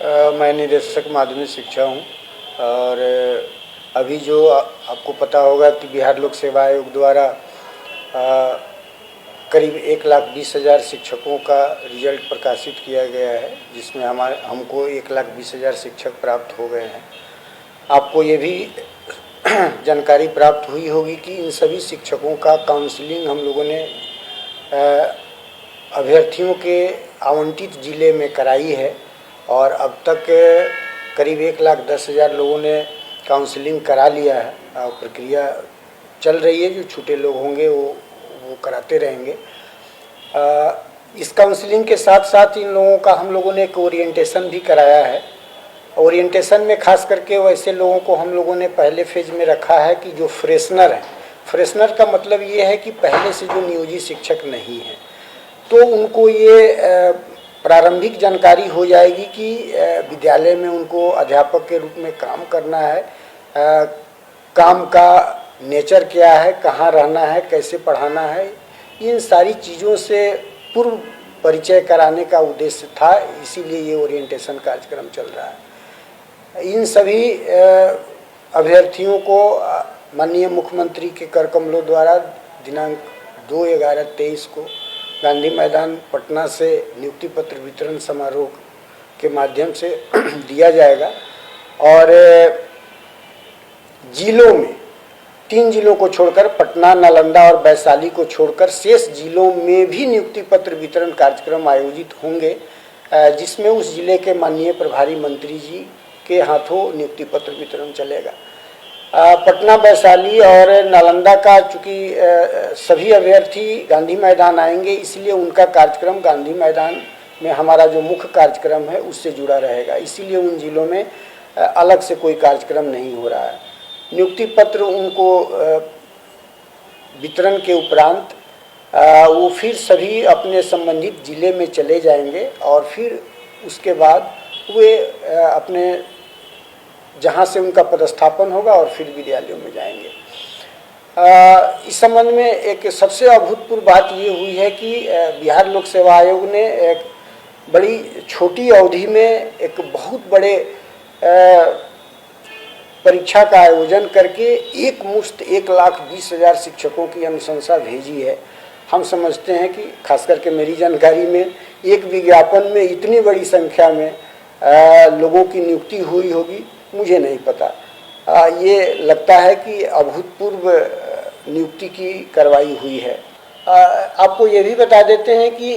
मैं निदेशक माध्यमिक शिक्षा हूँ और अभी जो आपको पता होगा कि बिहार लोक सेवा आयोग द्वारा करीब 1,20,000 शिक्षकों का रिजल्ट प्रकाशित किया गया है, जिसमें हमको 1,20,000 शिक्षक प्राप्त हो गए हैं। आपको ये भी जानकारी प्राप्त हुई होगी कि इन सभी शिक्षकों का काउंसलिंग हम लोगों ने अभ्यर्थियों के आवंटित ज़िले में कराई है और अब तक करीब 1,10,000 लोगों ने काउंसलिंग करा लिया है और प्रक्रिया चल रही है। जो छूटे लोग होंगे वो कराते रहेंगे। इस काउंसलिंग के साथ साथ इन लोगों का हम लोगों ने एक ओरिएंटेशन भी कराया है। ओरिएंटेशन में खास करके वैसे लोगों को हम लोगों ने पहले फेज में रखा है कि जो फ्रेशनर हैं। फ्रेशनर का मतलब ये है कि पहले से जो नियोजित शिक्षक नहीं हैं, तो उनको ये प्रारंभिक जानकारी हो जाएगी कि विद्यालय में उनको अध्यापक के रूप में काम करना है, काम का नेचर क्या है, कहाँ रहना है, कैसे पढ़ाना है, इन सारी चीज़ों से पूर्व परिचय कराने का उद्देश्य था। इसीलिए ये ओरिएंटेशन कार्यक्रम चल रहा है। इन सभी अभ्यर्थियों को माननीय मुख्यमंत्री के कर कमलों द्वारा दिनांक 2/11/23 को गांधी मैदान पटना से नियुक्ति पत्र वितरण समारोह के माध्यम से दिया जाएगा और जिलों में 3 जिलों को छोड़कर पटना, नालंदा और वैशाली को छोड़कर शेष जिलों में भी नियुक्ति पत्र वितरण कार्यक्रम आयोजित होंगे, जिसमें उस जिले के माननीय प्रभारी मंत्री जी के हाथों नियुक्ति पत्र वितरण चलेगा। पटना, वैशाली और नालंदा का चूँकि सभी अभ्यर्थी गांधी मैदान आएंगे, इसलिए उनका कार्यक्रम गांधी मैदान में हमारा जो मुख्य कार्यक्रम है उससे जुड़ा रहेगा। इसीलिए उन जिलों में अलग से कोई कार्यक्रम नहीं हो रहा है। नियुक्ति पत्र उनको वितरण के उपरांत वो फिर सभी अपने संबंधित जिले में चले जाएंगे और फिर उसके बाद वे अपने जहाँ से उनका पदस्थापन होगा और फिर विद्यालयों में जाएंगे। इस संबंध में एक सबसे अभूतपूर्व बात ये हुई है कि बिहार लोक सेवा आयोग ने एक बड़ी छोटी अवधि में एक बहुत बड़े परीक्षा का आयोजन करके एक मुश्त 1,20,000 शिक्षकों की अनुशंसा भेजी है। हम समझते हैं कि खास करके मेरी जानकारी में एक विज्ञापन में इतनी बड़ी संख्या में लोगों की नियुक्ति हुई होगी, मुझे नहीं पता। ये लगता है कि अभूतपूर्व नियुक्ति की कार्रवाई हुई है। आपको ये भी बता देते हैं कि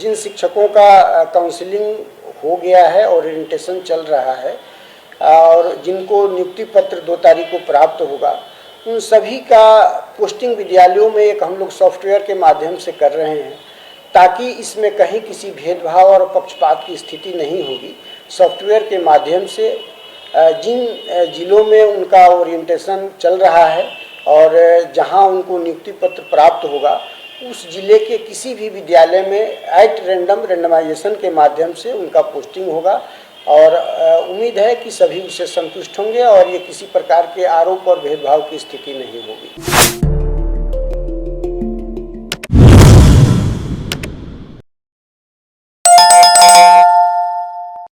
जिन शिक्षकों का काउंसलिंग हो गया है, ओरिएंटेशन चल रहा है और जिनको नियुक्ति पत्र 2 तारीख को प्राप्त होगा, उन सभी का पोस्टिंग विद्यालयों में एक हम लोग सॉफ्टवेयर के माध्यम से कर रहे हैं, ताकि इसमें कहीं किसी भेदभाव और पक्षपात की स्थिति नहीं होगी। सॉफ्टवेयर के माध्यम से जिन जिलों में उनका ओरिएंटेशन चल रहा है और जहां उनको नियुक्ति पत्र प्राप्त होगा, उस जिले के किसी भी विद्यालय में एट रेंडमाइजेशन के माध्यम से उनका पोस्टिंग होगा और उम्मीद है कि सभी उससे संतुष्ट होंगे और ये किसी प्रकार के आरोप और भेदभाव की स्थिति नहीं होगी।